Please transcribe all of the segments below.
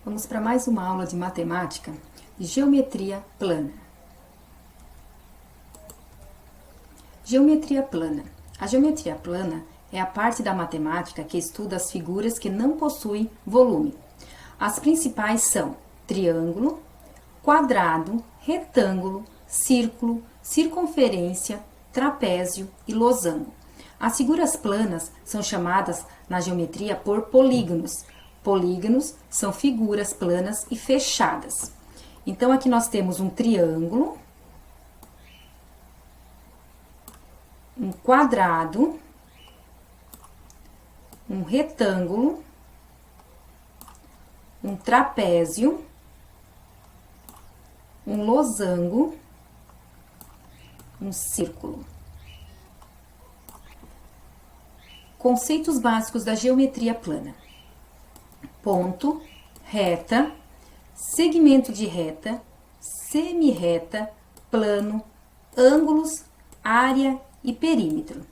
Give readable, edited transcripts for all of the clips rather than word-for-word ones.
Vamos para mais uma aula de matemática de geometria plana. Geometria plana. A geometria plana é a parte da matemática que estuda as figuras que não possuem volume. As principais são triângulo, quadrado, retângulo, círculo, circunferência, trapézio e losango. As figuras planas são chamadas na geometria por polígonos. Polígonos são figuras planas e fechadas. Então, aqui nós temos um triângulo, um quadrado, um retângulo, um trapézio, um losango, um círculo. Conceitos básicos da geometria plana: ponto, reta, segmento de reta, semi-reta, plano, ângulos, área e perímetro.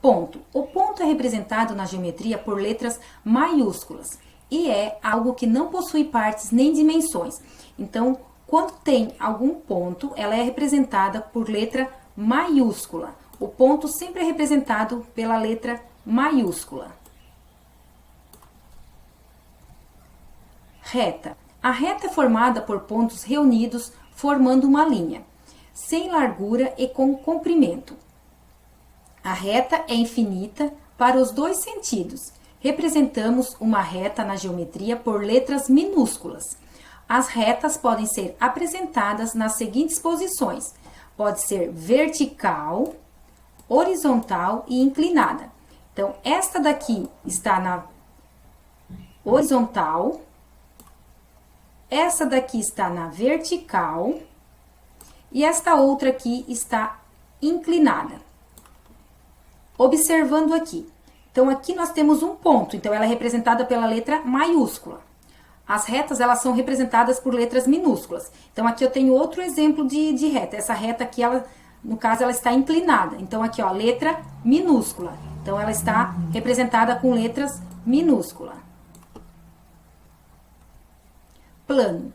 Ponto. O ponto é representado na geometria por letras maiúsculas e é algo que não possui partes nem dimensões. Então, quando tem algum ponto, ela é representada por letra maiúscula. O ponto sempre é representado pela letra maiúscula. Reta. A reta é formada por pontos reunidos formando uma linha, sem largura e com comprimento. A reta é infinita para os dois sentidos. Representamos uma reta na geometria por letras minúsculas. As retas podem ser apresentadas nas seguintes posições. Pode ser vertical, horizontal e inclinada. Então, esta daqui está na horizontal, essa daqui está na vertical e esta outra aqui está inclinada. Observando aqui. Então, aqui nós temos um ponto, então ela é representada pela letra maiúscula. As retas, elas são representadas por letras minúsculas. Então, aqui eu tenho outro exemplo de reta. Essa reta aqui, ela, no caso, ela está inclinada. Então, aqui, ó, letra minúscula. Então, ela está representada com letras minúsculas. Plano.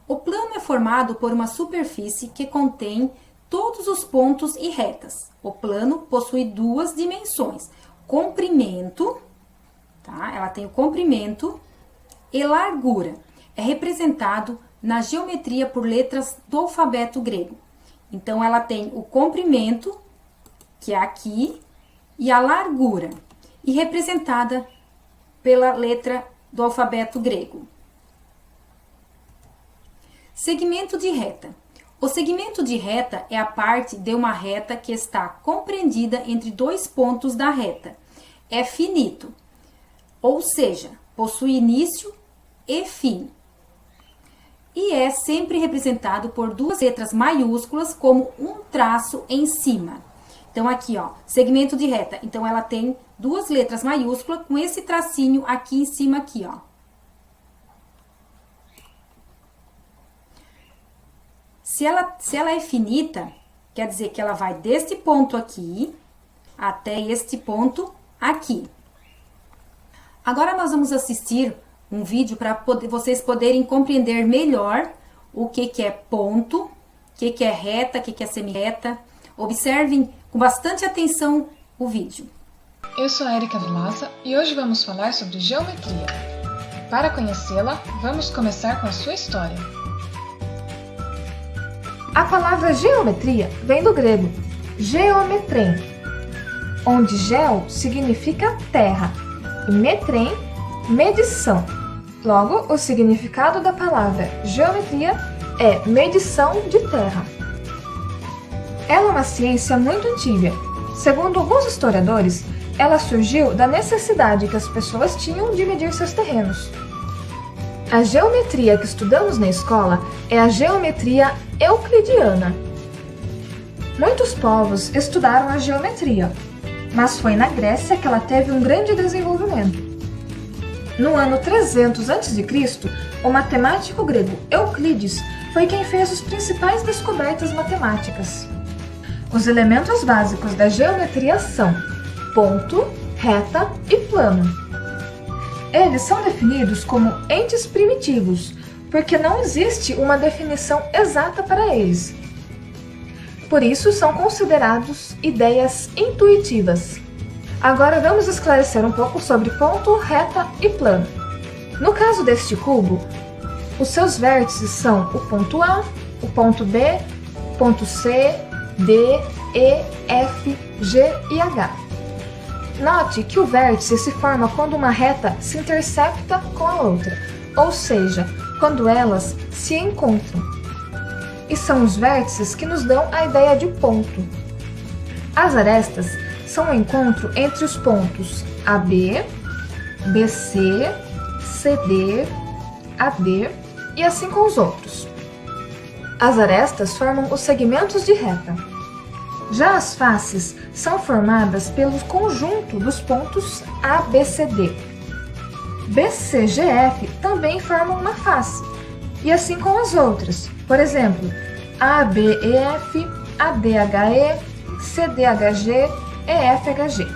O plano é formado por uma superfície que contém todos os pontos e retas. O plano possui duas dimensões: comprimento, tá? Ela tem o comprimento e largura. É representado na geometria por letras do alfabeto grego. Então, ela tem o comprimento, que é aqui, e a largura, e representada pela letra do alfabeto grego. Segmento de reta. O segmento de reta é a parte de uma reta que está compreendida entre dois pontos da reta. É finito, ou seja, possui início e fim. E é sempre representado por duas letras maiúsculas como um traço em cima. Então, aqui, ó, segmento de reta. Então, ela tem duas letras maiúsculas com esse tracinho aqui em cima, aqui, ó. Se ela é finita, quer dizer que ela vai deste ponto aqui até este ponto aqui. Agora nós vamos assistir um vídeo para vocês poderem compreender melhor o que é ponto, o que é reta, o que é semi-reta. Observem com bastante atenção o vídeo. Eu sou a Erika Vilaça e hoje vamos falar sobre geometria. Para conhecê-la, vamos começar com a sua história. A palavra geometria vem do grego geometrem, onde geo significa terra e metrem, medição. Logo, o significado da palavra geometria é medição de terra. Ela é uma ciência muito antiga. Segundo alguns historiadores, ela surgiu da necessidade que as pessoas tinham de medir seus terrenos. A geometria que estudamos na escola é a geometria euclidiana. Muitos povos estudaram a geometria, mas foi na Grécia que ela teve um grande desenvolvimento. No ano 300 a.C., o matemático grego Euclides foi quem fez as principais descobertas matemáticas. Os elementos básicos da geometria são ponto, reta e plano. Eles são definidos como entes primitivos, porque não existe uma definição exata para eles. Por isso, são considerados ideias intuitivas. Agora vamos esclarecer um pouco sobre ponto, reta e plano. No caso deste cubo, os seus vértices são o ponto A, o ponto B, ponto C, D, E, F, G e H. Note que o vértice se forma quando uma reta se intersecta com a outra, ou seja, quando elas se encontram. E são os vértices que nos dão a ideia de ponto. As arestas são o encontro entre os pontos AB, BC, CD, AD e assim com os outros. As arestas formam os segmentos de reta. Já as faces são formadas pelo conjunto dos pontos ABCD. BCGF também formam uma face, e assim com as outras, por exemplo, ABEF, ADHE, CDHG, EFHG.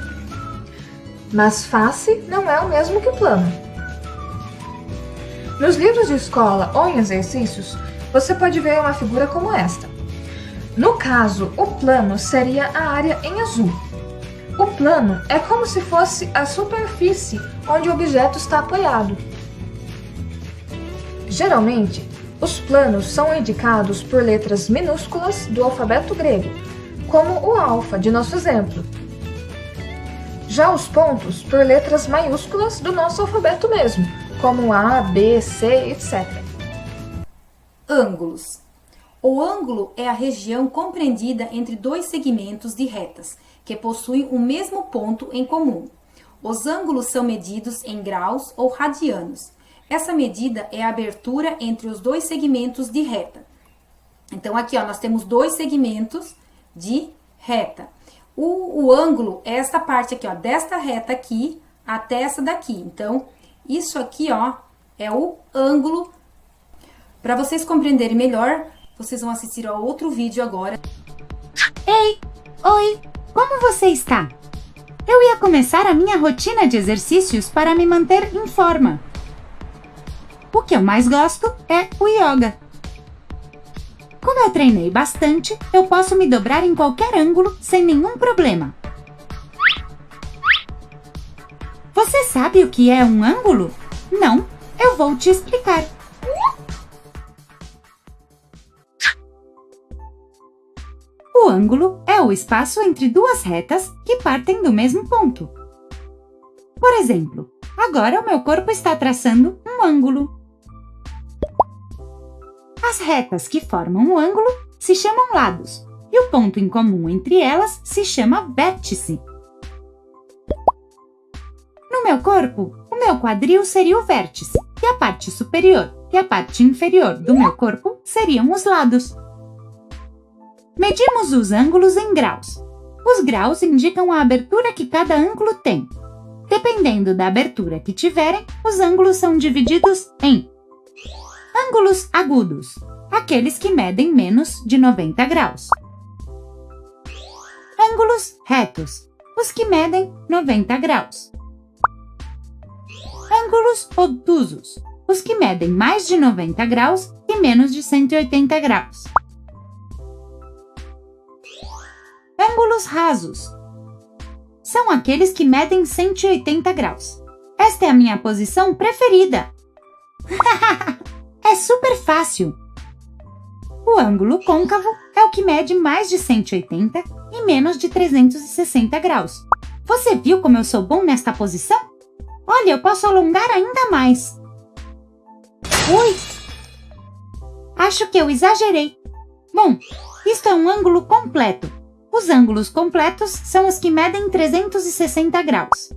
Mas face não é o mesmo que plano. Nos livros de escola ou em exercícios, você pode ver uma figura como esta. No caso, o plano seria a área em azul. O plano é como se fosse a superfície onde o objeto está apoiado. Geralmente, os planos são indicados por letras minúsculas do alfabeto grego, como o alfa de nosso exemplo. Já os pontos por letras maiúsculas do nosso alfabeto mesmo, como A, B, C, etc. Ângulos. O ângulo é a região compreendida entre dois segmentos de retas, que possuem o mesmo ponto em comum. Os ângulos são medidos em graus ou radianos. Essa medida é a abertura entre os dois segmentos de reta. Então, aqui nós temos dois segmentos de reta. O ângulo é essa parte aqui, desta reta aqui até essa daqui. Então, isso aqui, é o ângulo. Para vocês compreenderem melhor, vocês vão assistir a outro vídeo agora. Ei! Oi! Como você está? Eu ia começar a minha rotina de exercícios para me manter em forma. O que eu mais gosto é o yoga. Como eu treinei bastante, eu posso me dobrar em qualquer ângulo sem nenhum problema. Você sabe o que é um ângulo? Não, eu vou te explicar. O ângulo é o espaço entre duas retas que partem do mesmo ponto. Por exemplo, agora o meu corpo está traçando um ângulo. As retas que formam o ângulo se chamam lados, e o ponto em comum entre elas se chama vértice. No meu corpo, o meu quadril seria o vértice, e a parte superior e a parte inferior do meu corpo seriam os lados. Medimos os ângulos em graus. Os graus indicam a abertura que cada ângulo tem. Dependendo da abertura que tiverem, os ângulos são divididos em ângulos agudos, aqueles que medem menos de 90 graus. Ângulos retos, os que medem 90 graus. Ângulos obtusos, os que medem mais de 90 graus e menos de 180 graus. Ângulos rasos são aqueles que medem 180 graus. Esta é a minha posição preferida. É super fácil. O ângulo côncavo é o que mede mais de 180 e menos de 360 graus. Você viu como eu sou bom nesta posição? Olha, eu posso alongar ainda mais. Ui! Acho que eu exagerei. Bom, isto é um ângulo completo. Os ângulos completos são os que medem 360 graus.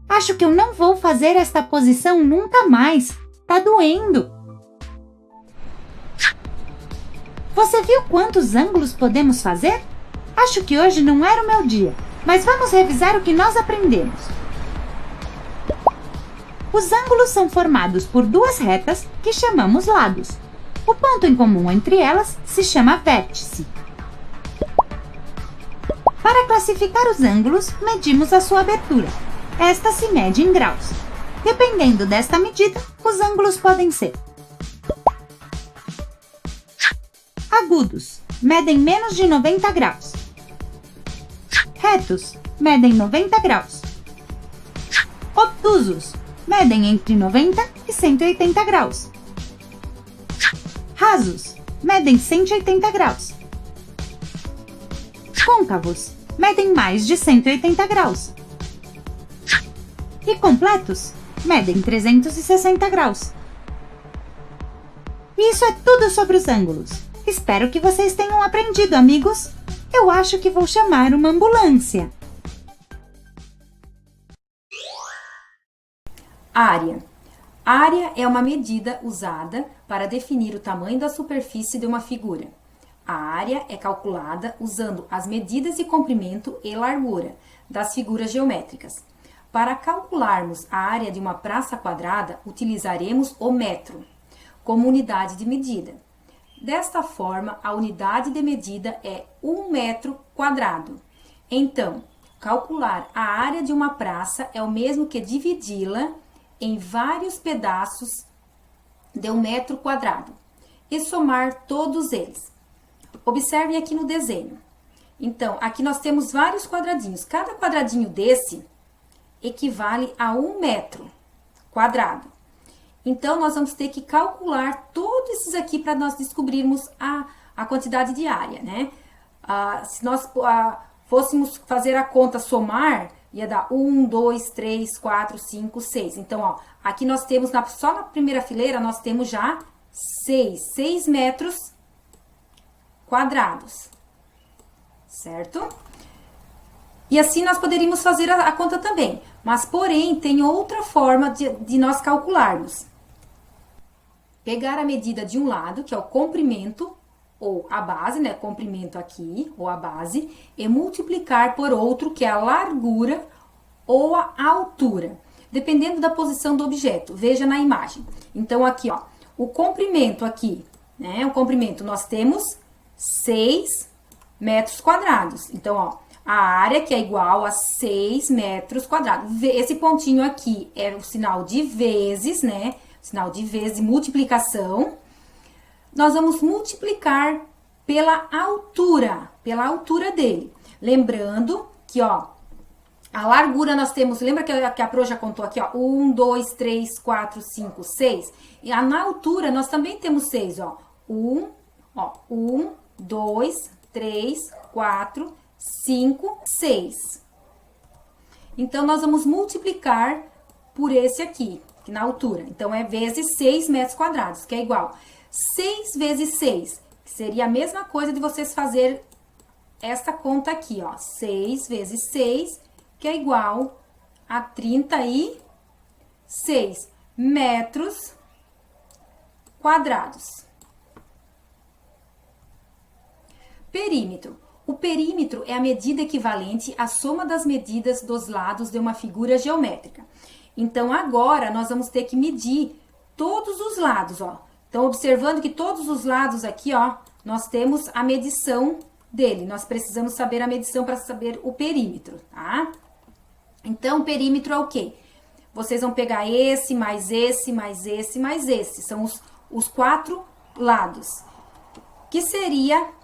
Acho que eu não vou fazer esta posição nunca mais. Tá doendo. Você viu quantos ângulos podemos fazer? Acho que hoje não era o meu dia, mas vamos revisar o que nós aprendemos. Os ângulos são formados por duas retas que chamamos lados. O ponto em comum entre elas se chama vértice. Para classificar os ângulos, medimos a sua abertura. Esta se mede em graus. Dependendo desta medida, os ângulos podem ser agudos, medem menos de 90 graus. Retos, medem 90 graus. Obtusos, medem entre 90 e 180 graus. Rasos, medem 180 graus. Côncavos, medem mais de 180 graus. E completos, medem 360 graus. E isso é tudo sobre os ângulos. Espero que vocês tenham aprendido, amigos. Eu acho que vou chamar uma ambulância. Área. Área é uma medida usada para definir o tamanho da superfície de uma figura. A área é calculada usando as medidas de comprimento e largura das figuras geométricas. Para calcularmos a área de uma praça quadrada, utilizaremos o metro como unidade de medida. Desta forma, a unidade de medida é 1 metro quadrado. Então, calcular a área de uma praça é o mesmo que dividi-la em vários pedaços de 1 metro quadrado e somar todos eles. Observem aqui no desenho. Então, aqui nós temos vários quadradinhos. Cada quadradinho desse equivale a 1 metro quadrado. Então, nós vamos ter que calcular todos esses aqui para nós descobrirmos a quantidade de área, né? Se nós fôssemos fazer a conta somar, ia dar 1, 2, 3, 4, 5, 6. Então, ó, aqui nós temos, só na primeira fileira, nós temos já 6 metros quadrados, certo? E assim nós poderíamos fazer a conta também. Mas, porém, tem outra forma de nós calcularmos. Pegar a medida de um lado, que é o comprimento, ou a base, né? Comprimento aqui, ou a base, e multiplicar por outro, que é a largura ou a altura, dependendo da posição do objeto. Veja na imagem. Então, aqui, ó, o comprimento aqui, né? O comprimento, nós temos 6 metros quadrados. Então, ó, a área que é igual a 6 metros quadrados. Esse pontinho aqui é o sinal de vezes, né? Sinal de vezes, de multiplicação. Nós vamos multiplicar pela altura dele. Lembrando que, ó, a largura nós temos, lembra que a Pro já contou aqui, ó, 1, 2, 3, 4, 5, 6? E na altura nós também temos 6, ó. 1, 2, 3, 4, 5, 6. Então, nós vamos multiplicar por esse aqui, que na altura. Então, é vezes 6 metros quadrados, que é igual 6 vezes 6, que seria a mesma coisa de vocês fazer essa conta aqui, ó. 6 vezes 6, que é igual a 36 metros quadrados. Perímetro. O perímetro é a medida equivalente à soma das medidas dos lados de uma figura geométrica. Então, agora, nós vamos ter que medir todos os lados, ó. Então, observando que todos os lados aqui, ó, nós temos a medição dele. Nós precisamos saber a medição para saber o perímetro, tá? Então, o perímetro é o quê? Vocês vão pegar esse, mais esse, mais esse, mais esse. São os 4 lados. Que seria...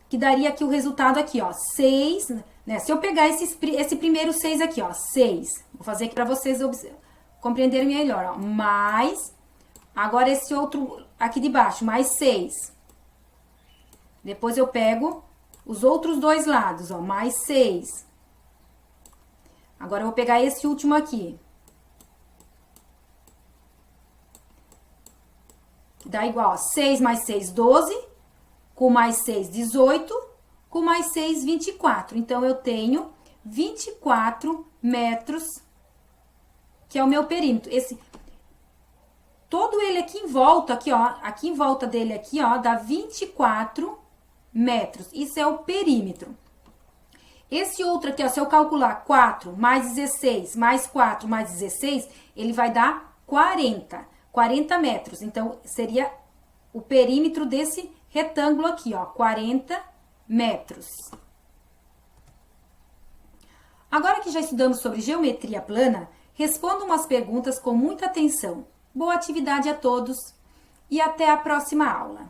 que daria aqui o resultado aqui, ó, 6, né? Se eu pegar esse primeiro 6 aqui, ó, 6, vou fazer aqui para vocês compreenderem melhor, ó, mais, agora esse outro aqui de baixo, mais 6. Depois eu pego os outros dois lados, ó, mais 6. Agora eu vou pegar esse último aqui. Dá igual, ó, 6 mais 6, 12. Com mais 6, 18. Com mais 6, 24. Então, eu tenho 24 metros, que é o meu perímetro. Todo ele aqui em volta, aqui, ó, aqui em volta dele aqui, ó, dá 24 metros. Isso é o perímetro. Esse outro aqui, ó, se eu calcular 4 mais 16, mais 4 mais 16, ele vai dar 40 metros. Então, seria o perímetro desse retângulo aqui, ó, 40 metros. Agora que já estudamos sobre geometria plana, respondam as perguntas com muita atenção. Boa atividade a todos e até a próxima aula!